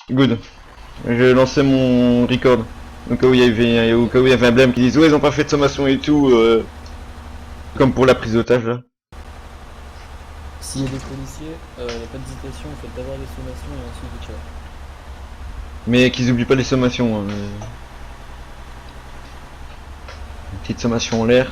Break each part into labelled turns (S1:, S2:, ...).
S1: Good. J'ai lancé mon record. Au cas où il y avait un blême qui disait ouais ils ont pas fait de sommation et tout, comme pour la prise d'otage là.
S2: S'il y a des policiers, il n'y a pas d'hésitation, vous faites d'abord les sommations et ensuite vous tirez.
S1: Mais qu'ils oublient pas les sommations. Une petite sommation en l'air,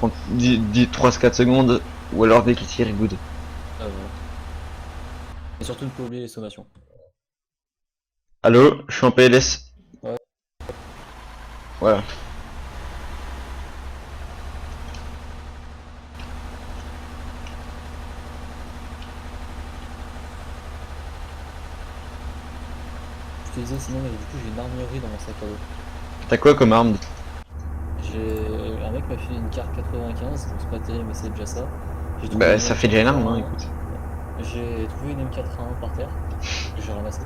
S1: 3-4 secondes, ou alors dès qu'ils tirent, good.
S2: Voilà. Et surtout ne pas oublier les sommations.
S1: Allô, je suis en PLS.
S2: Ouais.
S1: Voilà.
S2: Je te disais sinon, mais du coup j'ai une armurerie dans mon sac à dos.
S1: T'as quoi comme arme?
S2: Un mec m'a filé une carte 95, donc c'est pas terrible mais c'est déjà ça. J'ai trouvé
S1: Bah
S2: une
S1: ça fait déjà une arme, hein,
S2: M4A1,
S1: écoute.
S2: j'ai trouvé une M4A1 par terre, que j'ai ramassé.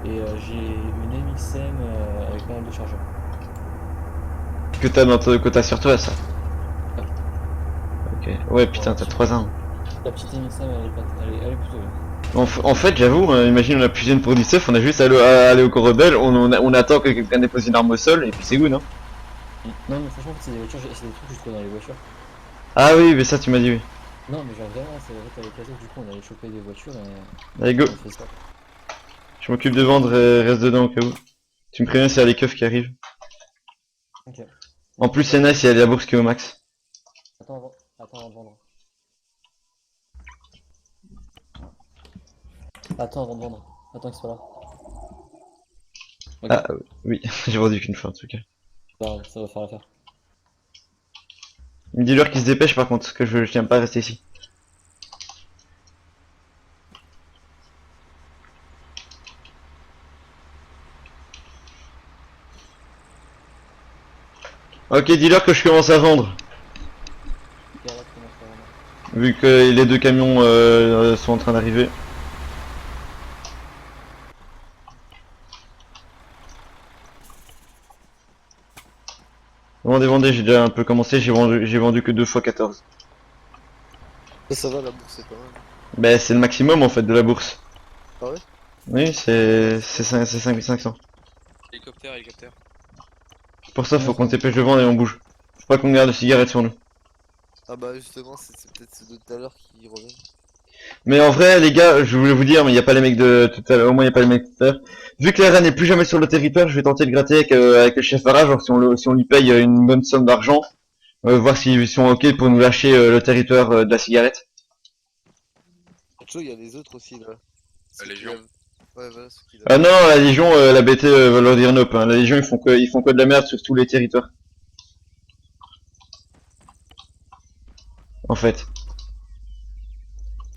S2: Et j'ai une MXM avec pas mal de chargeurs.
S1: Que t'as dans ton quota sur toi, ça?
S2: Ouais.
S1: Ok. Ouais, putain,
S2: Voilà,
S1: t'as 3 armes.
S2: la petite MXM elle est plutôt bien.
S1: En fait, j'avoue, imagine on a plus une pour du stuff, on a juste à aller au corps rebelle, on attend que quelqu'un dépose une arme au sol, et puis c'est good, hein.
S2: Non mais franchement c'est des voitures, c'est des trucs que je trouve dans les voitures.
S1: Ah oui, mais ça tu m'as dit, oui.
S2: Non mais genre vraiment, c'est en fait avec la tête du coup on allait choper des voitures
S1: Allez, go.
S2: et on fait ça.
S1: Je m'occupe de vendre et reste dedans au cas où. Tu me préviens s'il y a les keufs qui arrivent.
S2: Ok.
S1: En plus, c'est nice, il y a la bourse qui est au max.
S2: Attends avant de vendre. Attends avant de vendre. Attends qu'il soit là. Ok.
S1: Ah oui, j'ai vendu qu'une fois en tout cas.
S2: Ça va faire l'affaire.
S1: Dis-leur qu'ils se dépêchent par contre, que je tiens pas à rester ici. Ok, dis-leur que je commence à vendre.
S2: Ok, là, commence à vendre.
S1: Vu que les deux camions sont en train d'arriver. Vendez, j'ai déjà un peu commencé, j'ai vendu que 2 fois 14.
S3: Ça va, la bourse, c'est pas mal.
S1: Ben c'est le maximum en fait de la bourse.
S3: Ah ouais?
S1: Oui, c'est 5500.
S3: Hélicoptère, hélicoptère.
S1: Pour ça,
S2: Ouais,
S1: faut
S2: ça
S1: qu'on
S2: va.
S1: se dépêche de vendre et on bouge. Faut pas qu'on garde de cigarettes sur nous.
S3: Ah bah justement, c'est peut-être ceux de tout à l'heure qui reviennent.
S1: Mais en vrai, les gars, je voulais vous dire, mais il y a pas les mecs de tout à l'heure. Au moins, il y a pas les mecs de tout à l'heure. Vu que la reine n'est plus jamais sur le territoire, je vais tenter de gratter avec le chef Farah, genre si on lui paye une bonne somme d'argent, voir s'ils sont ok pour nous lâcher le territoire de la cigarette.
S3: Chaud, il y a les autres aussi là.
S4: La
S3: Ceux qui
S4: Légion.
S3: la- Ouais, voilà, ceux qui la-
S1: Ah non, la Légion, la BT va leur dire nope. Hein. La Légion, ils font que de la merde sur tous les territoires. En fait.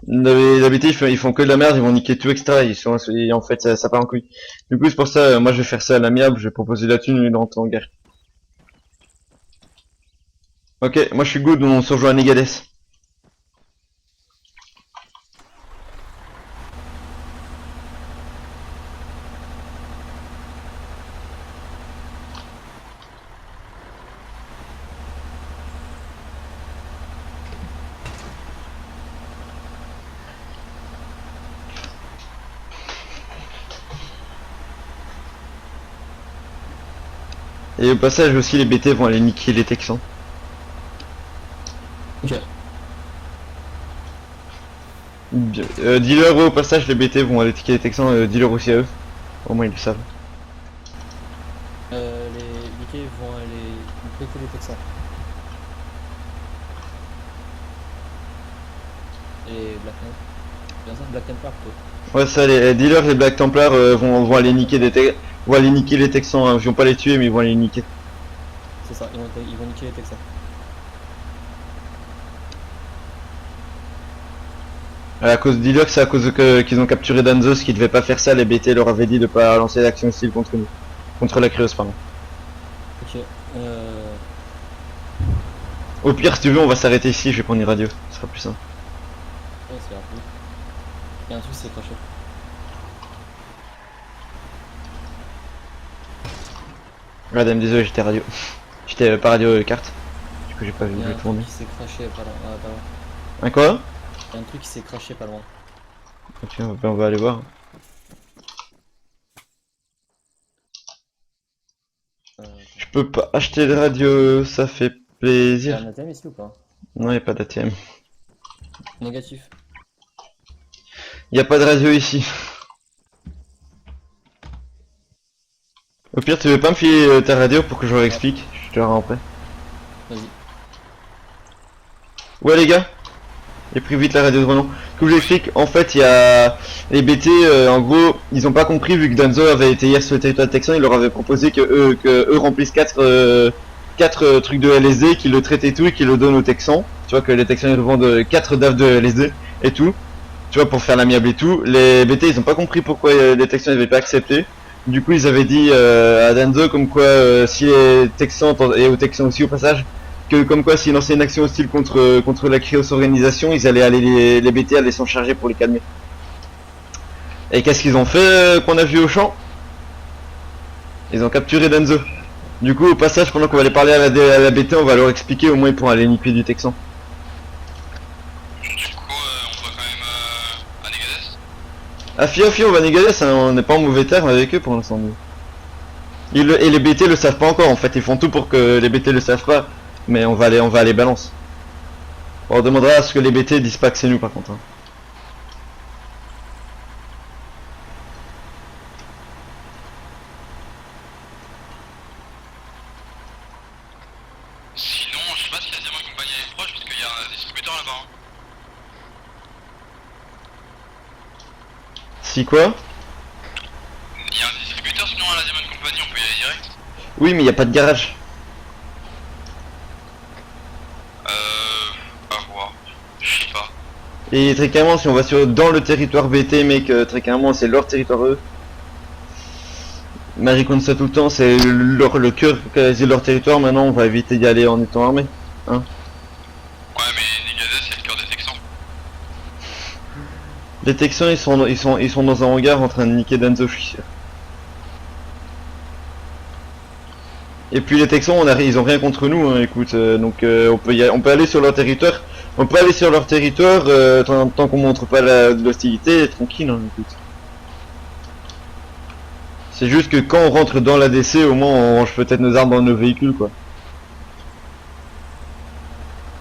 S1: La BT, ils font que de la merde, ils vont niquer tout extra. En fait, ça part en couille. Du coup, c'est pour ça, moi, je vais faire ça à l'amiable. Je vais proposer la thune et rentrer en guerre. Ok, moi, je suis good. On se rejoint à Négades. Et au passage aussi, les BT vont aller niquer les Texans.
S2: Ok.
S1: Dis-leur au passage, les BT vont aller niquer les Texans. Dis-leur aussi à eux. Au moins, ils le savent.
S2: Les Mickey vont aller péter les Texans. Et Black Knight. Bien ça, Black Templar plutôt.
S1: Ouais, ça, dis-leur, les Black Templars vont aller niquer vont aller niquer les Texans. Hein. Ils vont pas les tuer, mais ils vont aller les niquer.
S2: C'est ça, ils vont niquer les Texans.
S1: Dis-leur que c'est à cause qu'ils ont capturé Danzos qui devait pas faire ça. Les BT leur avaient dit de pas lancer d'action hostile contre nous. Contre la Creuse, pardon.
S2: Ok.
S1: Au pire, si tu veux, on va s'arrêter ici. Je vais prendre une radio. Ce sera plus simple.
S2: Ouais, c'est rapide. Il y a un truc qui s'est craché.
S1: Ah, dame, désolé, j'étais radio. J'étais pas radio carte. Du coup, j'ai pas vu
S2: Il y a
S1: le
S2: un
S1: tourner.
S2: truc qui s'est craché pas loin. Pas loin.
S1: Un quoi?
S2: Il y a un truc qui s'est craché pas loin.
S1: Ok, on va aller voir. Je peux pas acheter de radio, ça fait
S2: T'as
S1: plaisir.
S2: un ATM ici ou pas?
S1: Non, y a pas d'ATM.
S2: Négatif.
S1: Y a pas de radio ici. Au pire, tu veux pas me filer ta radio pour que je leur explique? Je te la rends après.
S2: Vas-y.
S1: Ouais les gars, j'ai pris vite la radio de Renan. Que je vous explique, en fait il y a les BT, en gros, ils ont pas compris vu que Danzo avait été hier sur le territoire texan, il leur avait proposé que eux remplissent 4 trucs de LSD, qu'ils le traitent et tout et qu'ils le donnent aux Texans. Tu vois que les Texans ils revendent 4 DAF de LSD et tout. Tu vois pour faire l'amiable et tout. Les BT ils ont pas compris pourquoi les Texans n'avaient pas accepté. Du coup ils avaient dit à Danzo comme quoi si les Texans et aux Texans aussi au passage que comme quoi s'ils lançaient une action hostile contre la Krios organisation, ils allaient aller les BT allaient s'en charger pour les calmer. Et qu'est-ce qu'ils ont fait qu'on a vu au champ? Ils ont capturé Danzo. Du coup au passage pendant qu'on va aller parler à la BT, on va leur expliquer au moins pour aller niquer du Texan.
S4: Du coup, on va quand même à Négadès.
S1: Ah Fio, on va négaler, ça, on n'est pas en mauvais terme avec eux pour l'instant. nous. Et les BT le savent pas encore en fait, ils font tout pour que les BT le savent pas. Mais on va aller balance. On demandera à ce que les BT disent pas que c'est nous par contre. Hein.
S4: Sinon, je sais pas si la diamant compagnie est proche parce qu'il y a un distributeur là-bas. Hein.
S1: Si quoi?
S4: Il y a un distributeur sinon à la diamant compagnie, on peut y aller direct.
S1: Oui mais il y a pas de garage.
S4: À voir. Je sais pas.
S1: Et très clairement si on va dans le territoire BT mec, très clairement c'est leur territoire eux. Marie compte ça tout le temps, c'est le cœur quasi leur territoire, maintenant on va éviter d'y aller en étant armé. Hein.
S4: Ouais, mais Négadès c'est le cœur des Texans.
S1: Les Texans ils sont dans un hangar en train de niquer Danzo, je suis sûr. Et puis les Texans ils ont rien contre nous, hein, écoute, donc on peut aller sur leur territoire. On peut aller sur leur territoire tant qu'on montre pas l'hostilité, tranquille, hein, écoute. C'est juste que quand on rentre dans l'ADC, au moins on range peut-être nos armes dans nos véhicules, quoi.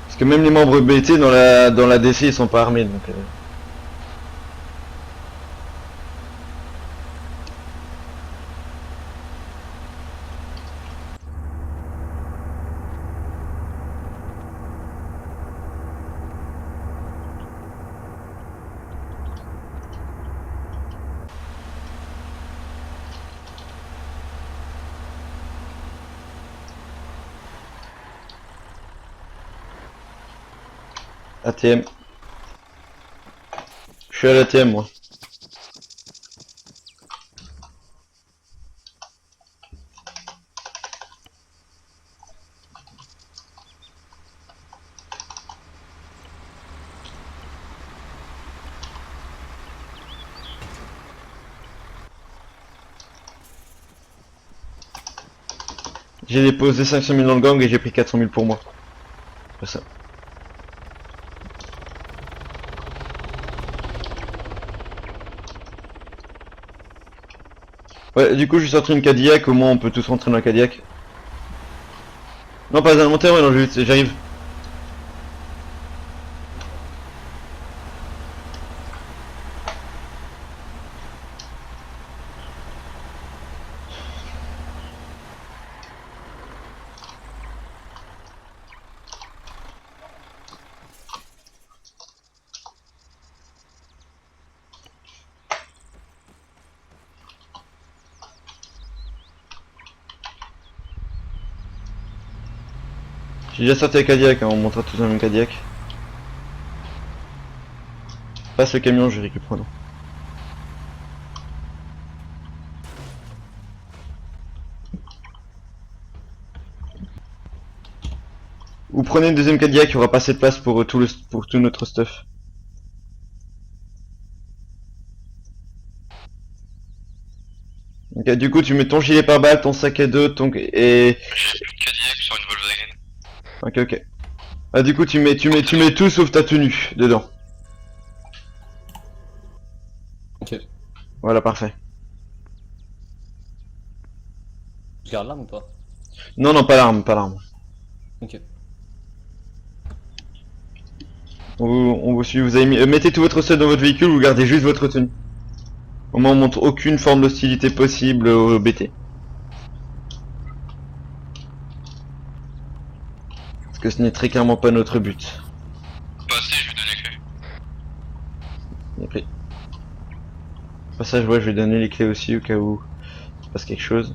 S1: Parce que même les membres BT dans l'ADC ils sont pas armés, donc. ATM. Je suis à l'ATM moi. J'ai déposé 500 000 dans le gang et j'ai pris 400 000 pour moi. C'est ça. Ouais, du coup, j'ai sorti une Cadillac, au moins on peut tous rentrer dans la Cadillac. Non, pas dans mon terrain, non, j'arrive. J'ai déjà sorti la Cadillac, hein, on montera tous dans le même Cadillac. Passe le camion, je récupère non. Ou prenez une deuxième Cadillac, il n'y aura pas assez de place pour pour tout notre stuff. Ok, du coup, tu mets ton gilet pare-balles, ton sac à dos, et...
S4: J'ai plus de Cadillac sur une Volkswagen.
S1: Ok. Ah, du coup, tu mets tout sauf ta tenue dedans.
S2: Ok.
S1: Voilà, parfait.
S2: Je garde l'arme ou pas?
S1: Non, non, pas l'arme, pas l'arme.
S2: Ok.
S1: On vous suit, vous avez mis... mettez tout votre stock dans votre véhicule, vous gardez juste votre tenue. Au moins on montre aucune forme d'hostilité possible au BT. Parce que ce n'est très clairement pas notre but.
S4: Passez, je lui donne les clés.
S1: Il est pris. Passage, ouais, je vais donner les clés aussi au cas où il se passe quelque chose.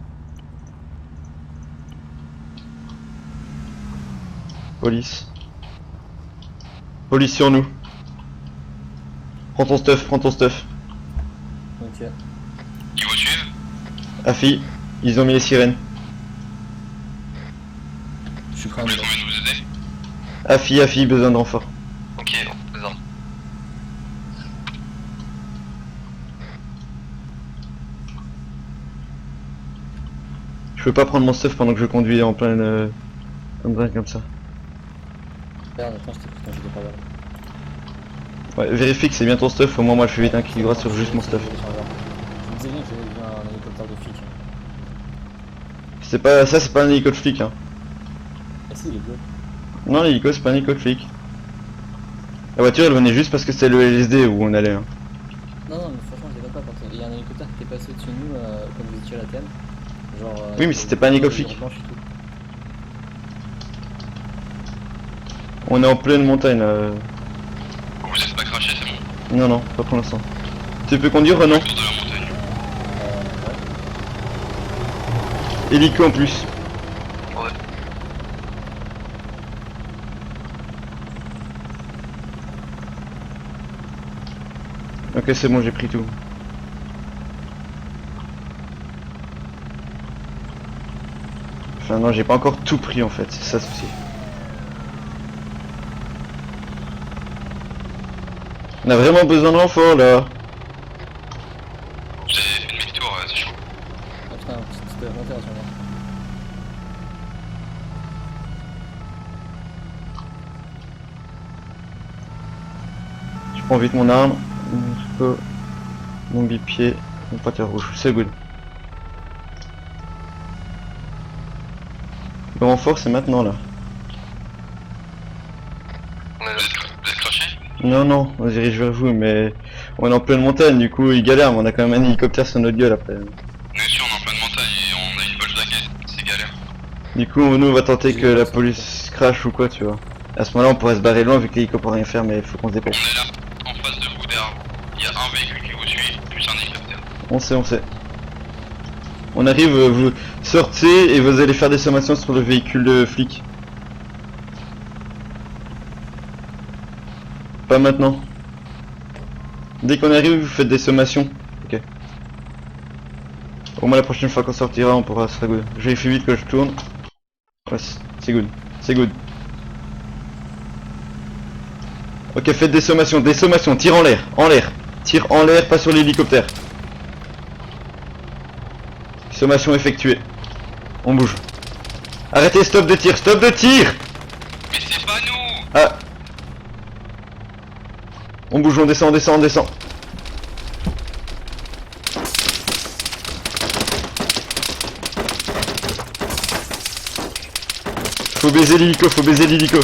S1: Police. Police sur nous. Prends ton stuff, prends ton stuff.
S2: Ok.
S4: Ils vous suivent?
S1: Afi, ils ont mis les sirènes.
S2: Je suis prêt à
S4: Vous
S2: me
S4: voulez combien de vous aider?
S1: Afi, besoin de renfort.
S4: Ok, présent.
S1: Je peux pas prendre mon stuff pendant que je conduis en pleine... comme ça.
S2: Merde, attends, je t'ai pris quand j'étais pas là.
S1: Ouais, vérifie que c'est bien ton stuff, au moins moi je fais vite un clic droit sur juste mon stuff.
S2: Je me disais bien que j'avais vu un hélicoptère de flic.
S1: C'est pas... ça c'est pas un hélico de flic hein.
S2: Ah si, il est bleu.
S1: Non l'hélico c'est pas un hélico de flic. La voiture elle venait juste parce que c'était le LSD où on allait hein.
S2: Non, non, mais franchement, je l'ai pas quand il y a un hélicoptère qui était passé au-dessus de nous, comme vous étiez à la thème. Genre.
S1: Oui, mais c'était pas un hélicoptère flic.
S2: blanche et tout.
S1: On est en pleine montagne là.
S4: Vous vous êtes pas craché, c'est bon.
S1: Non non, pas pour l'instant. Tu peux conduire Renan?
S4: Autour de la montagne.
S2: Ouais.
S1: Hélico en plus.
S4: Ouais.
S1: Ok c'est bon j'ai pris tout. Enfin non j'ai pas encore tout pris en fait, c'est ça le souci. On a vraiment besoin de renfort là.
S4: Vous avez fait demi-tour, c'est chaud.
S2: Ah putain, c'était remonté à ce moment.
S1: Je prends vite mon arme. Mon bipied, mon pointeur rouge, c'est good. Le renfort c'est maintenant là.
S4: Vous êtes craché?
S1: Non non, on se dirige vers vous mais on est en pleine montagne du coup il galère mais on a quand même un hélicoptère sur notre gueule après.
S4: Bien sûr, on est en pleine montagne et on a une poche d'aquette, c'est galère.
S1: Du coup nous on va tenter que la police crash ou quoi tu vois. À ce moment là on pourrait se barrer loin vu que l'hélico peut rien faire mais il faut qu'on se
S4: On
S1: dépêche.
S4: est là, en face de vous, derrière vous. Il y a un véhicule qui vous suit, plus un hélicoptère.
S1: On sait. On arrive, vous sortez et vous allez faire des sommations sur le véhicule de flic. Pas maintenant. Dès qu'on arrive, vous faites des sommations. Ok. Au moins la prochaine fois qu'on sortira, on pourra se good. Je vérifie vite que je tourne. Ouais, c'est good. C'est good. Ok, faites des sommations, tire en l'air, Tire en l'air, pas sur l'hélicoptère. Sommation effectuée. On bouge. Arrêtez, stop de tir.
S4: Mais c'est pas nous!
S1: Ah. On bouge, on descend. Faut baiser l'hélico,